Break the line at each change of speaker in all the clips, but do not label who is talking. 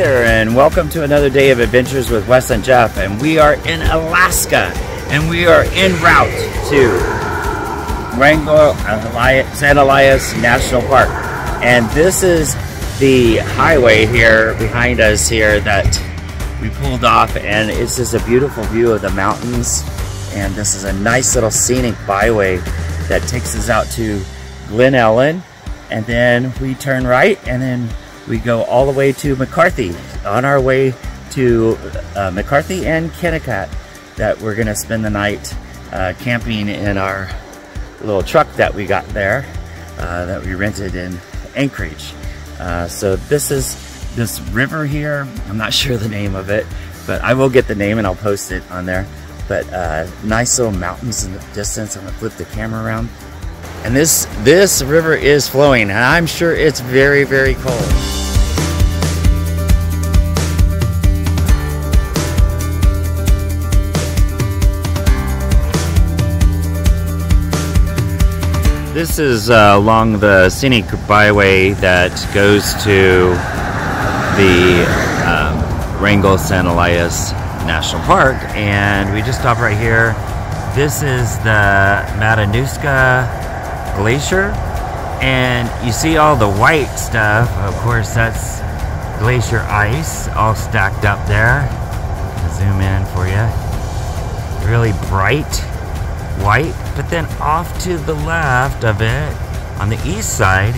there, and welcome to another day of adventures with Wes and Jeff. And we are in Alaska, and we are en route to Wrangell, St. Elias National Park. And this is the highway here behind us here that we pulled off, and it's just a beautiful view of the mountains. And this is a nice little scenic byway that takes us out to Glen Ellen, and then we turn right, and then we go all the way to McCarthy, on our way to McCarthy and Kennecott, that we're gonna spend the night camping in our little truck that we got there, that we rented in Anchorage. So this is this river here. I'm not sure the name of it, but I will get the name and I'll post it on there. But nice little mountains in the distance. I'm gonna flip the camera around. And this river is flowing, and I'm sure it's very, very cold. This is along the scenic byway that goes to the Wrangell St. Elias National Park, and we just stopped right here. This is the Nabesna Glacier, and you see all the white stuff. Of course, that's glacier ice all stacked up there. I'll zoom in for you. Really bright white, but then off to the left of it on the east side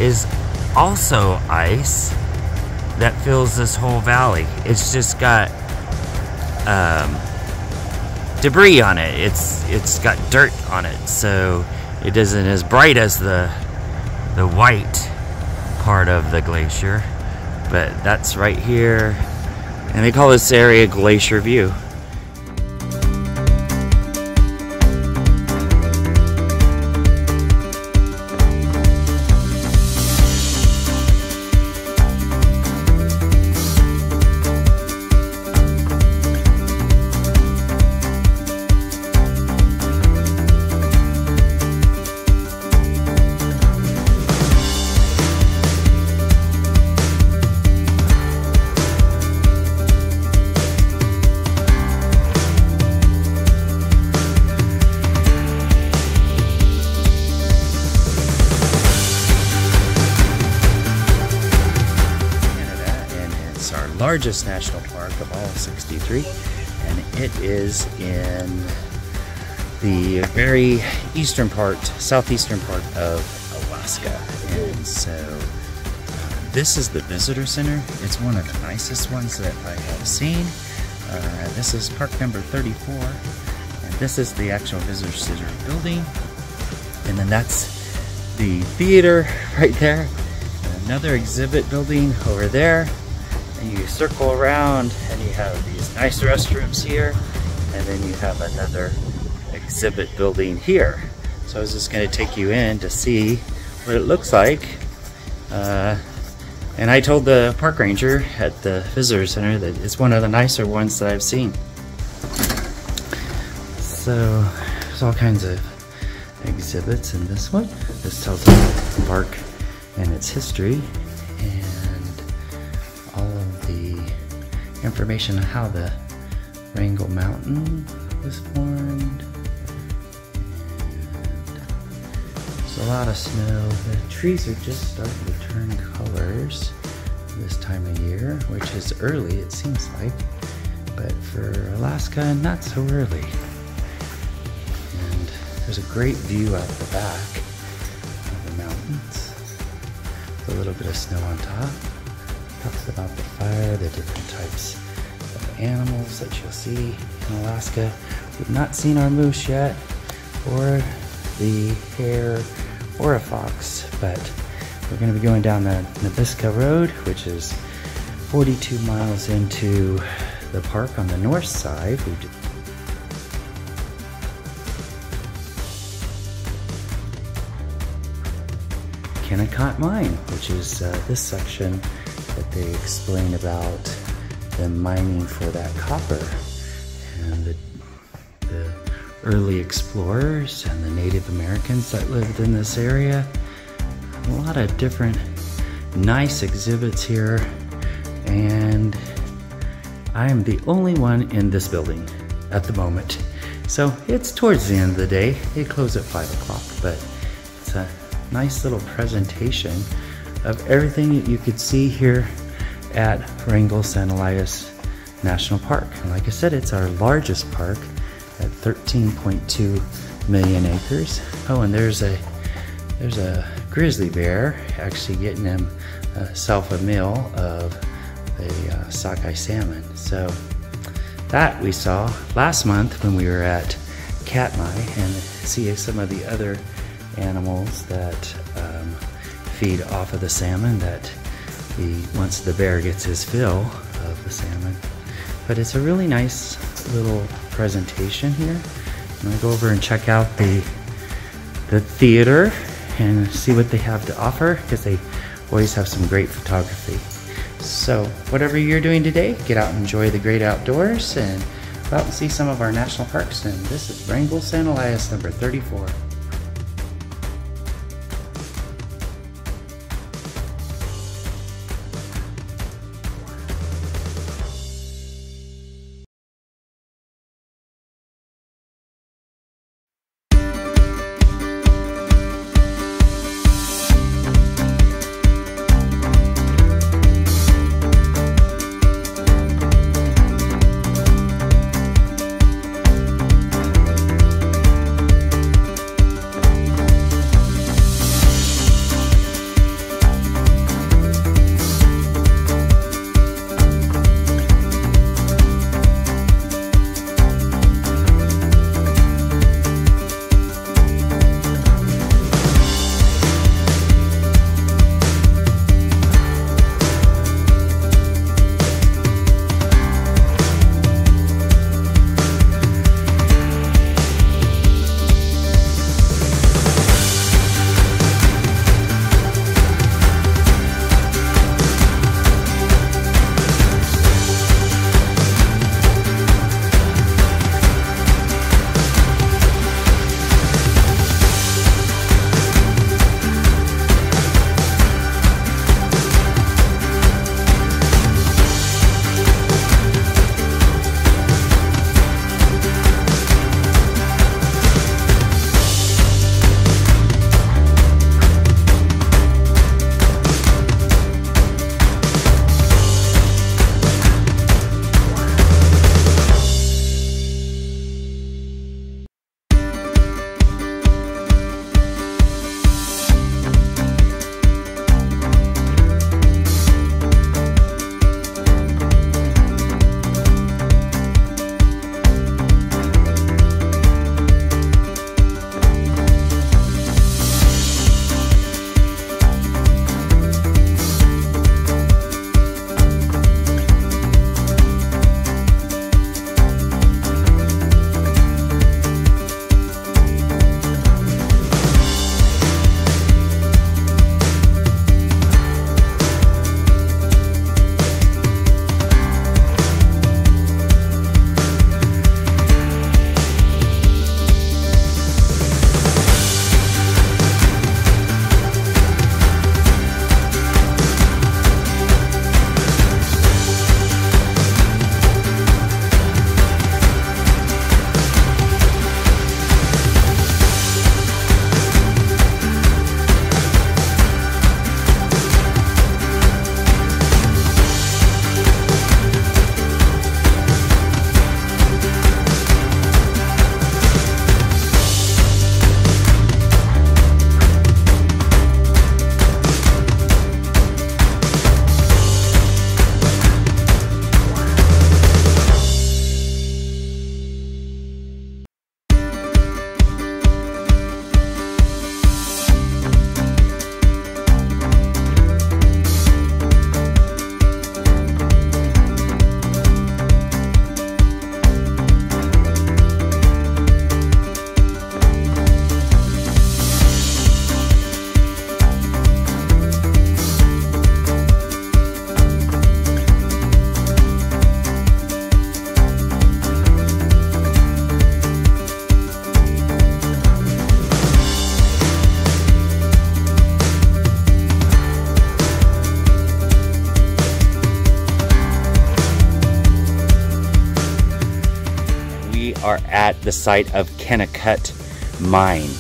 is also ice that fills this whole valley. It's just got debris on it. It's got dirt on it, so it isn't as bright as the white part of the glacier, but that's right here, and they call this area Glacier View. Largest national park of all 63, and it is in the very eastern part, southeastern part of Alaska. And so this is the visitor center. It's one of the nicest ones that I have seen. This is park number 34, and this is the actual visitor center building, and then that's the theater right there, and another exhibit building over there. And you circle around and you have these nice restrooms here, and then you have another exhibit building here. So I was just going to take you in to see what it looks like, and I told the park ranger at the visitor center that it's one of the nicer ones that I've seen. So there's all kinds of exhibits in this one. This tells us the park and its history, information on how the Wrangell Mountain was formed. And there's a lot of snow. The trees are just starting to turn colors this time of year, which is early, it seems like, but for Alaska, not so early. And there's a great view out the back of the mountains. With a little bit of snow on top. Talks about the fire, the different types of animals that you'll see in Alaska. We've not seen our moose yet, or the hare, or a fox, but we're going to be going down the Nabesna Road, which is 42 miles into the park on the north side. Kennecott Mine, which is this section that they explain about them mining for that copper, and the early explorers and the Native Americans that lived in this area. A lot of different nice exhibits here and I am the only one in this building at the moment. So it's towards the end of the day. They close at 5 o'clock, but it's a nice little presentation of everything that you could see here at Wrangell San Elias National Park. And like I said, it's our largest park at 13.2 million acres. Oh, and there's a grizzly bear actually getting himself a meal of a sockeye salmon. So that we saw last month when we were at Katmai, and see some of the other animals that feed off of the salmon that once the bear gets his fill of the salmon. But it's a really nice little presentation here. I'm gonna go over and check out the theater and see what they have to offer, because they always have some great photography. So whatever you're doing today, get out and enjoy the great outdoors and go out and see some of our national parks. And this is Wrangell San Elias number 34. are at the site of Kennecott Mine,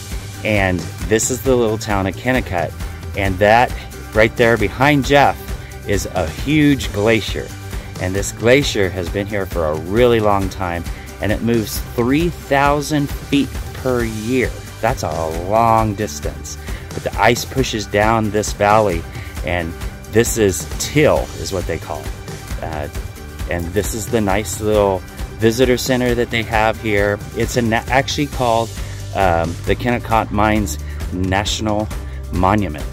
and this is the little town of Kennecott, and that right there behind Jeff is a huge glacier, and this glacier has been here for a really long time, and it moves 3,000 feet per year. That's a long distance, but the ice pushes down this valley, and this is till is what they call it, and this is the nice little visitor center that they have here. It's actually called the Kennecott Mines National Monument,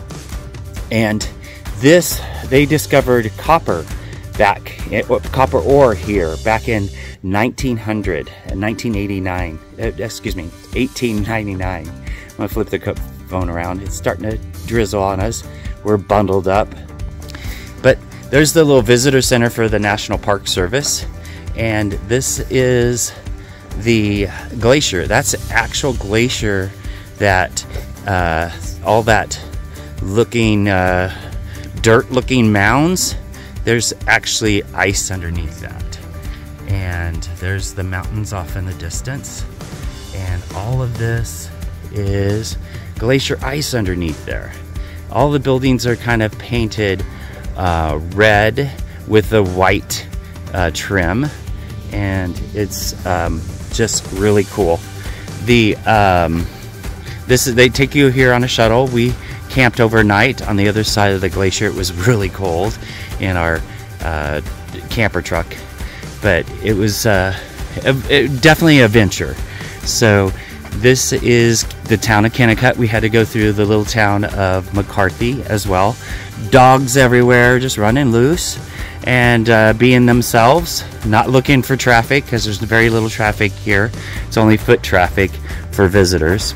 and this, they discovered copper ore here back in 1899. Excuse me, 1899. I'm gonna flip the phone around. It's starting to drizzle on us. We're bundled up. But there's the little visitor center for the National Park Service, and this is the glacier. That's the actual glacier that all that looking dirt-looking mounds. There's actually ice underneath that, and there's the mountains off in the distance, and all of this is glacier ice underneath there. All the buildings are kind of painted red with the white trim, and it's just really cool. They take you here on a shuttle. We camped overnight on the other side of the glacier. It was really cold in our camper truck, but it was definitely a venture. So this is the town of Kennecott. We had to go through the little town of McCarthy as well. Dogs everywhere, just running loose and being themselves, not looking for traffic, because there's very little traffic here. It's only foot traffic for visitors.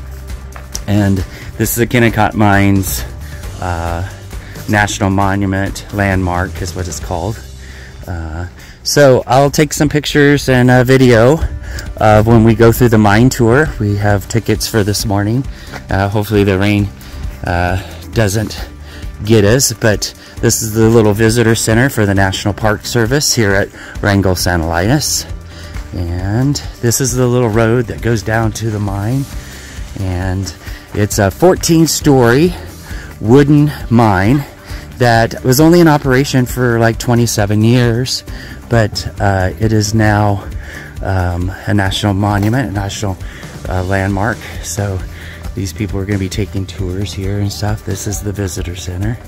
And this is the Kennecott Mines National Monument Landmark is what it's called. So I'll take some pictures and a video of when we go through the mine tour. We have tickets for this morning. Hopefully the rain doesn't get us, but this is the little visitor center for the National Park Service here at Wrangell, San Elias. And this is the little road that goes down to the mine, and it's a 14-story wooden mine that was only in operation for like 27 years, but it is now a national monument, a national landmark. So these people are going to be taking tours here and stuff. This is the visitor center.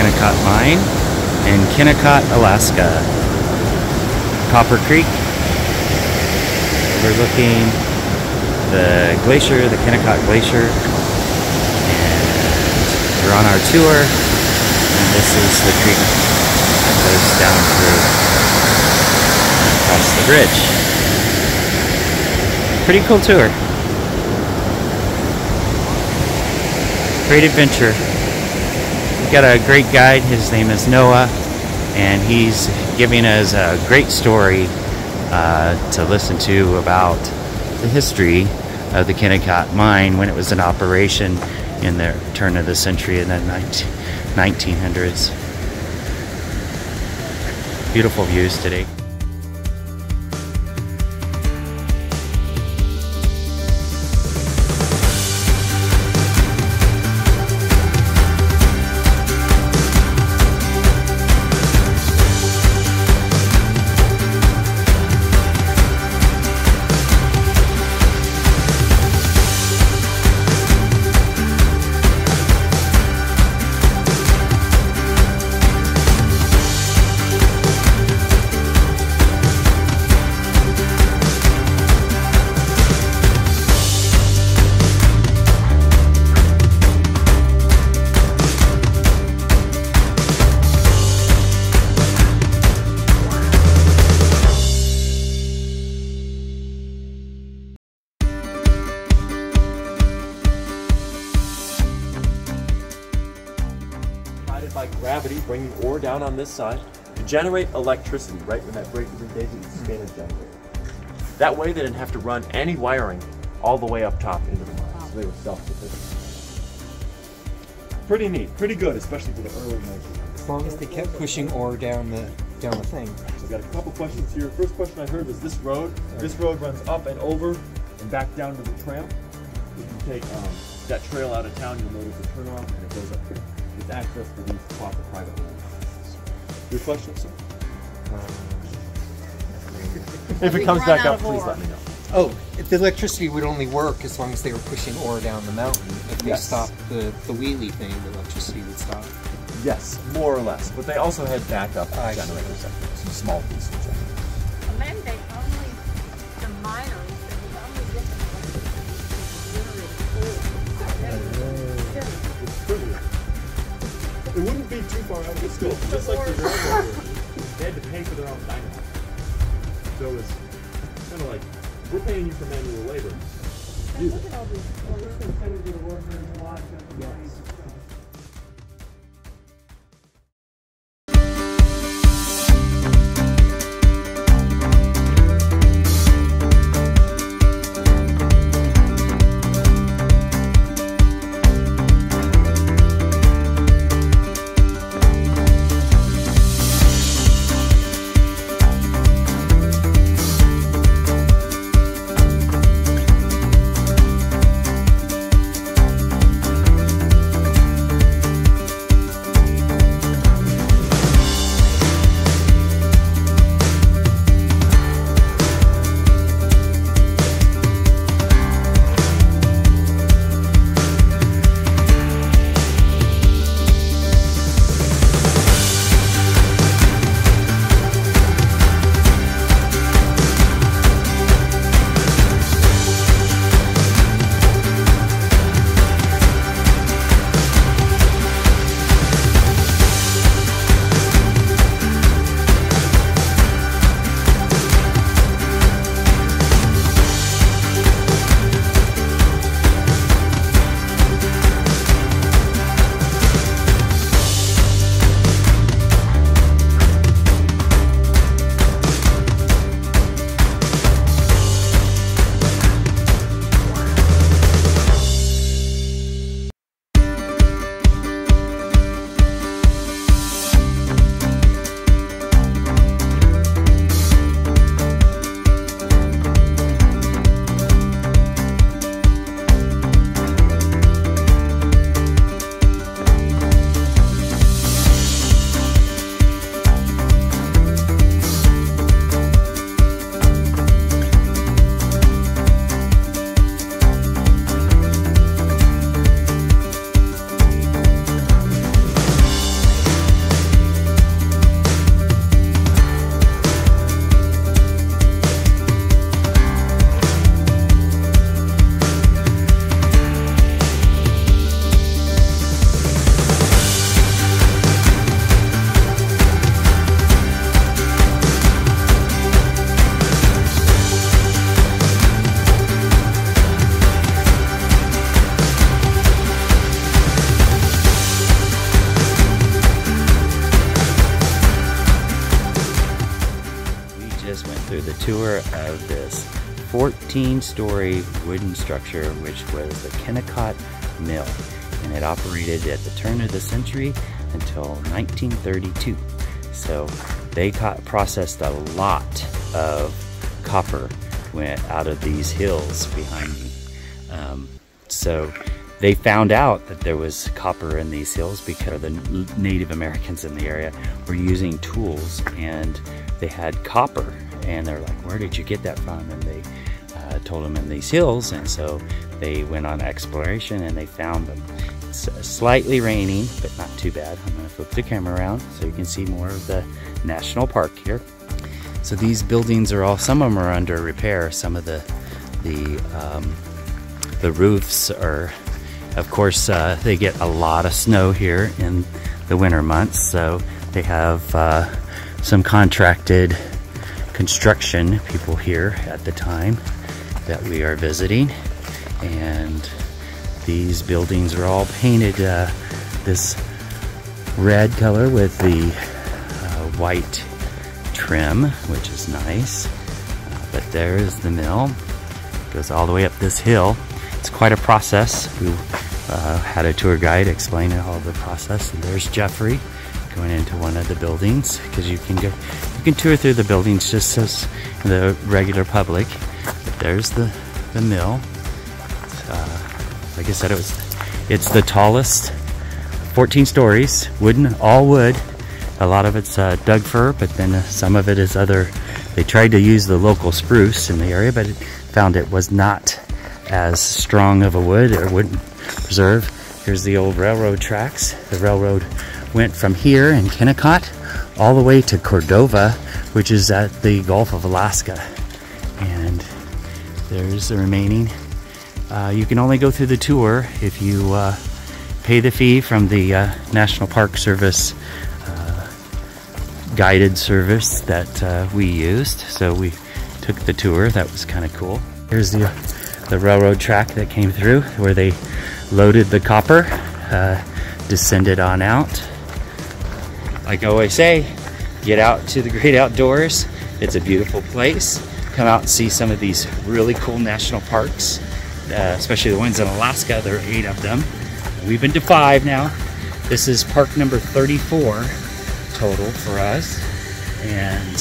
Kennecott Mine, in Kennecott, Alaska. Copper Creek. We're looking the glacier, the Kennecott Glacier, and we're on our tour, and this is the creek that goes down through and across the bridge. Pretty cool tour. Great adventure. We've got a great guide. His name is Noah, and he's giving us a great story to listen to about the history of the Kennecott Mine when it was in operation in the turn of the century in the 1900s. Beautiful views today.
By gravity, bringing ore down on this side to generate electricity right when that breaker engages the spin and generator. That way they didn't have to run any wiring all the way up top into the mine, so they were self-sufficient. Pretty neat, pretty good, especially for the early 1900s.
As long as they kept pushing ore down the thing.
So I've got a couple questions here. First question I heard was this road. This road runs up and over and back down to the trail. If you take that trail out of town, you'll notice a turnaround and it goes up here. It's access to these copper private lands. Your question, sir? If it comes back up, please let me know.
Oh, the electricity would only work as long as they were pushing ore down the mountain. If they stopped the wheelie thing, the electricity would stop.
Yes, more or less. But they also had backup generators, some small pieces of generators.
The mandate only the miners that was only different
It's pretty. It wouldn't be too far out of the scope. Just like the railroad, they had to pay for their own dynamite. So it was kind of like, we're paying you for manual labor. Use it. Yes.
tour of this 14-story wooden structure, which was the Kennecott Mill, and it operated at the turn of the century until 1932. So they processed a lot of copper went out of these hills behind me. So they found out that there was copper in these hills because the Native Americans in the area were using tools and they had copper, and they're like, where did you get that from? And they told them in these hills, and so they went on exploration and they found them. It's slightly raining, but not too bad. I'm going to flip the camera around so you can see more of the national park here. So these buildings are all, some of them are under repair. Some of the roofs are, of course, they get a lot of snow here in the winter months, so they have some contracted construction people here at the time that we are visiting. And these buildings are all painted this red color with the white trim, which is nice. But there's the mill. It goes all the way up this hill. It's quite a process. We had a tour guide explain all the process. And there's Jeffrey going into one of the buildings, because you can tour through the buildings just as the regular public. But there's the mill. Like I said, it's the tallest, 14 stories, wooden, all wood. A lot of it's Doug fir, but then some of it is other. They tried to use the local spruce in the area, but found it was not as strong of a wood or wouldn't preserve. Here's the old railroad tracks. The railroad went from here in Kennecott all the way to Cordova, which is at the Gulf of Alaska. And there's the remaining. You can only go through the tour if you pay the fee from the National Park Service guided service that we used. So we took the tour. That was kind of cool. Here's the railroad track that came through where they loaded the copper, descended on out. Like I always say, get out to the great outdoors. It's a beautiful place. Come out and see some of these really cool national parks, especially the ones in Alaska. There are 8 of them. We've been to 5 now. This is park number 34 total for us. And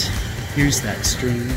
here's that stream.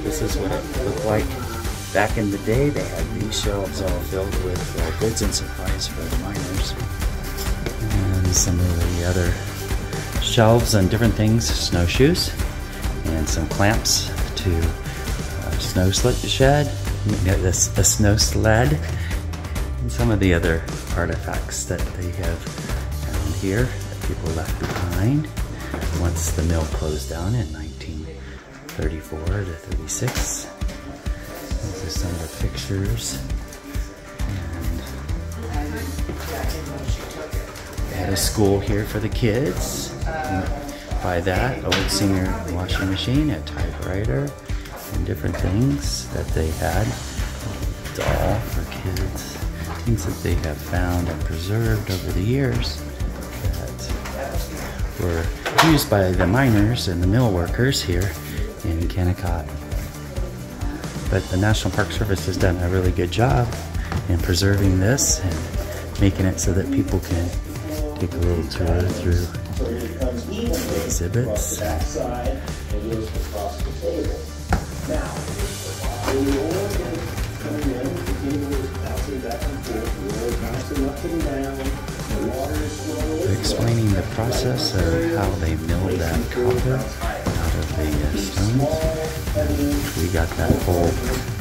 This is what it looked like back in the day. They had these shelves all filled with goods and supplies for the miners. And some of the other shelves and different things, snowshoes, and some clamps to snow shed, a snow sled, and some of the other artifacts that they have found here that people left behind once the mill closed down in 1934 to 36. These are some of the pictures. And they had a school here for the kids. By that, old Singer washing machine, a typewriter, and and different things that they had. Doll for kids. Things that they have found and preserved over the years that were used by the miners and the mill workers here in Kennecott. But the National Park Service has done a really good job in preserving this and making it so that people can take a little tour through exhibits. They're explaining the process of how they milled that copper out of the stones. We got that whole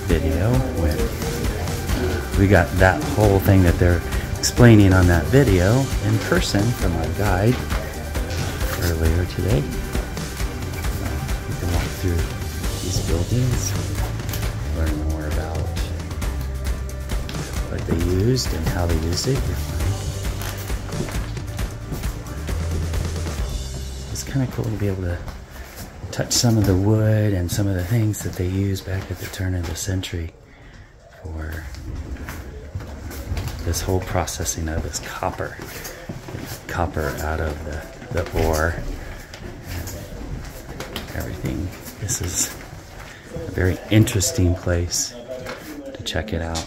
video we got that whole thing that they're explaining on that video in person from our guide earlier today. You can walk through these buildings, learn more about what they used and how they used it. It's kind of cool to be able to touch some of the wood and some of the things that they used back at the turn of the century for this whole processing of this copper. Copper out of the ore and everything. This is a very interesting place to check it out.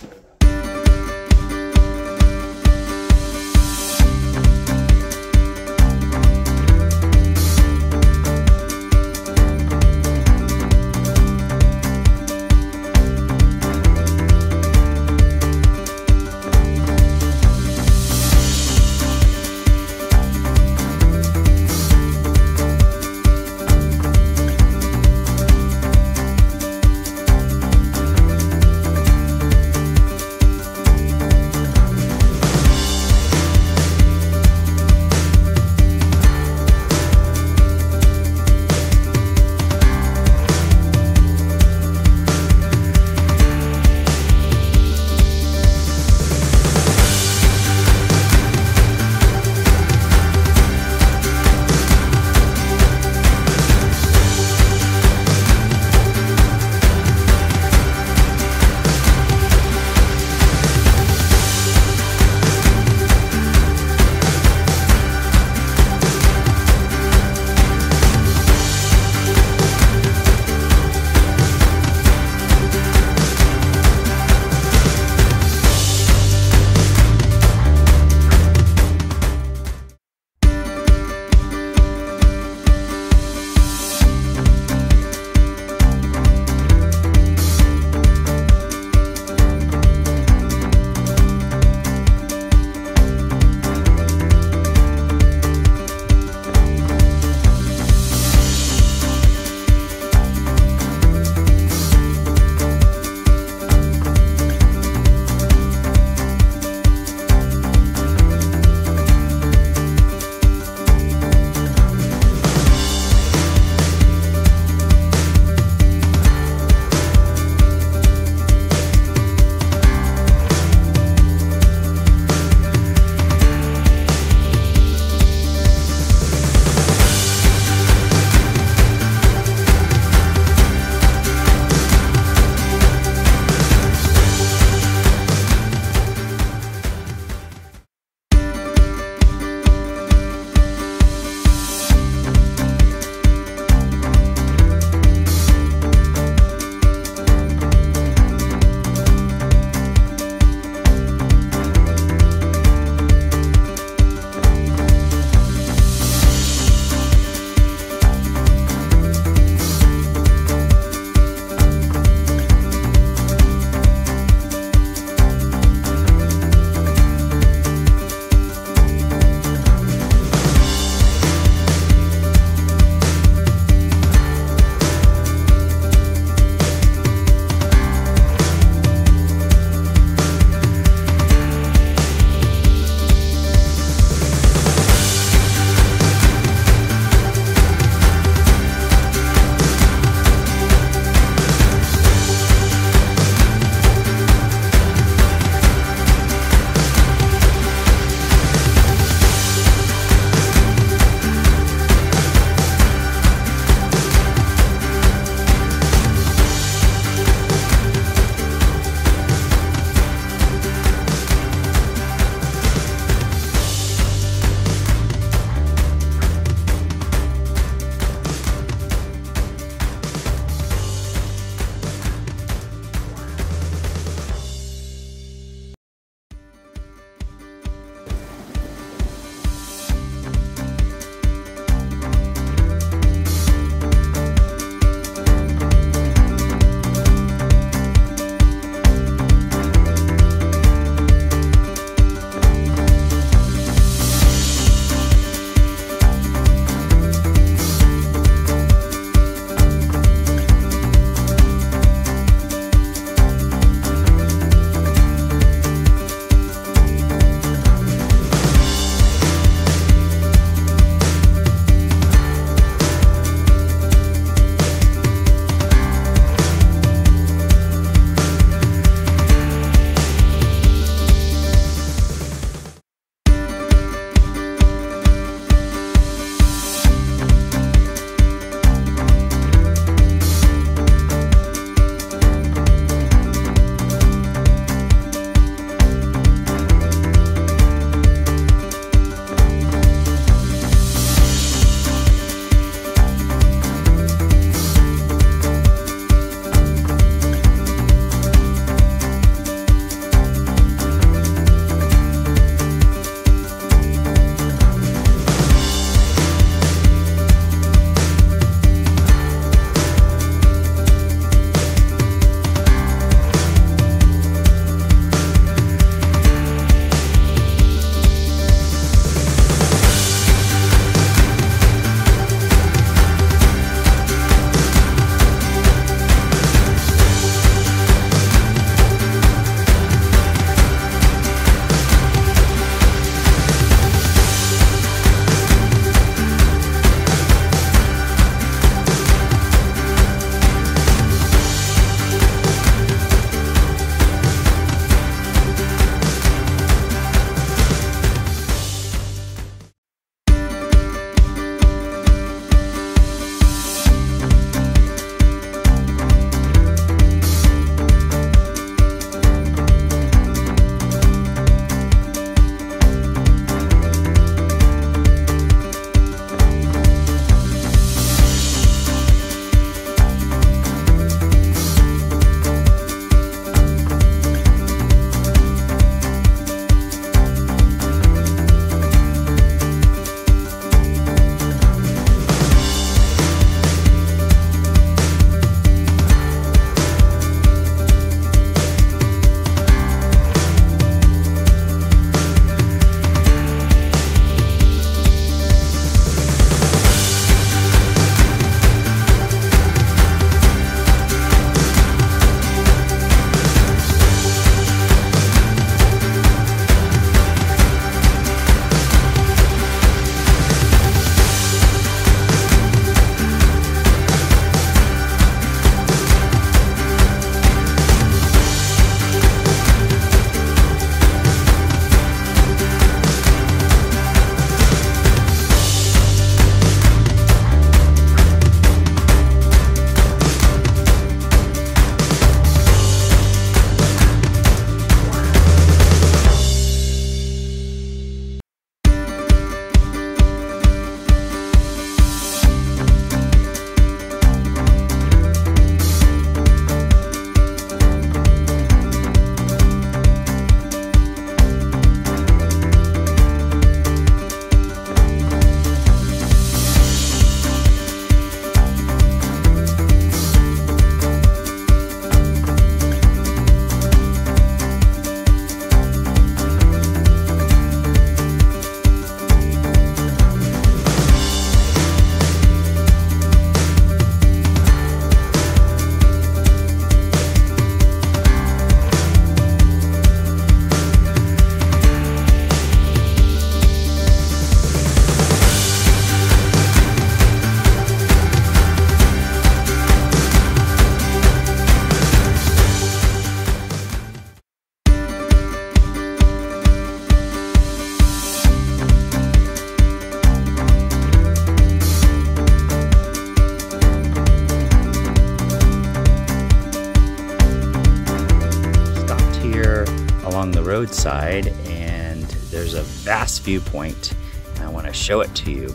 roadside, and there's a vast viewpoint, and I want to show it to you.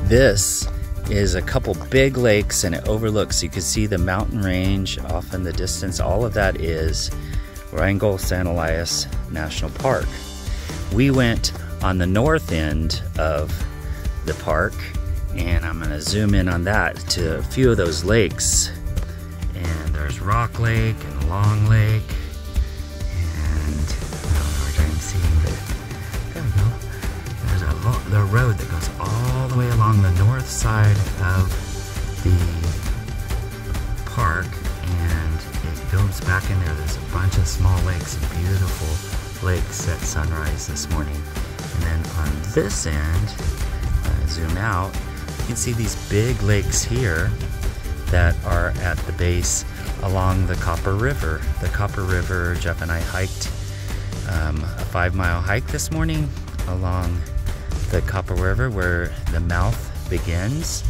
This is a couple big lakes, and it overlooks, you can see the mountain range off in the distance. All of that is Wrangell San Elias National Park. We went on the north end of the park, and I'm going to zoom in on that to a few of those lakes. And there's Rock Lake and Long Lake, and we're trying to see there we go. There's the road that goes all the way along the north side of the park, and it goes back in there. There's a bunch of small lakes, beautiful lakes at sunrise this morning. And then on this end, zoom out, you can see these big lakes here that are at the base along the Copper River. The Copper River, Jeff and I hiked a 5-mile hike this morning along the Copper River, where the mouth begins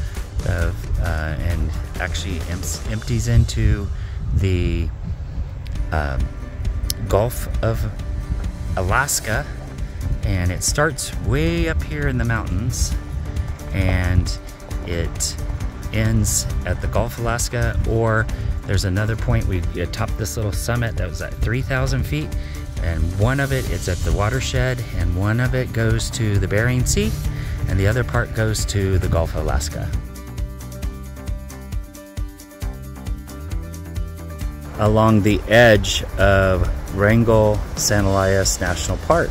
and actually empties into the Gulf of Alaska, and it starts way up here in the mountains, and it ends at the Gulf of Alaska, or there's another point. We topped this little summit that was at 3,000 feet, and one of it's at the watershed, and one of it goes to the Bering Sea, and the other part goes to the Gulf of Alaska. Along the edge of Wrangell San Elias National Park,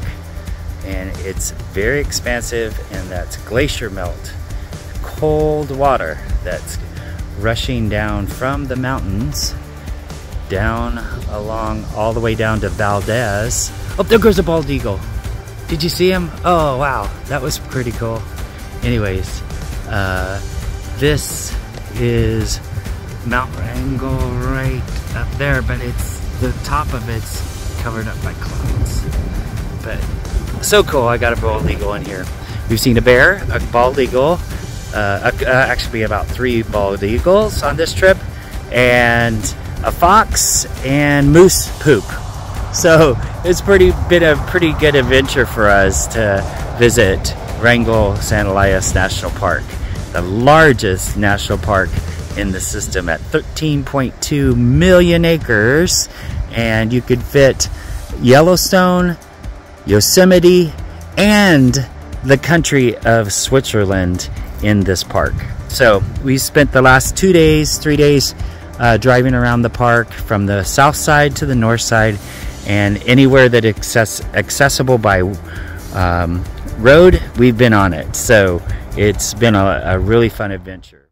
and it's very expansive, and that's glacier melt, cold water that's rushing down from the mountains down along all the way down to Valdez. Oh, there goes a bald eagle. Did you see him? Oh wow, that was pretty cool. Anyways, this is Mount Wrangell right up there, but it's the top of it's covered up by clouds. But so cool. I got a bald eagle in here. We've seen a bear, a bald eagle, actually about 3 bald eagles on this trip, and a fox and moose poop. So it's been a pretty good adventure for us to visit Wrangell San Elias National Park, the largest national park in the system at 13.2 million acres, and you could fit Yellowstone, Yosemite, and the country of Switzerland in this park. So we spent the last 3 days driving around the park from the south side to the north side, and anywhere that accessible by road, we've been on it. So it's been a really fun adventure.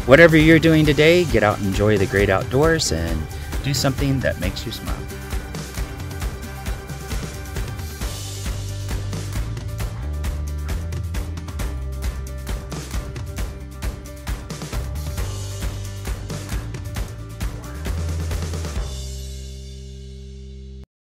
Whatever you're doing today, get out and enjoy the great outdoors and do something that makes you smile.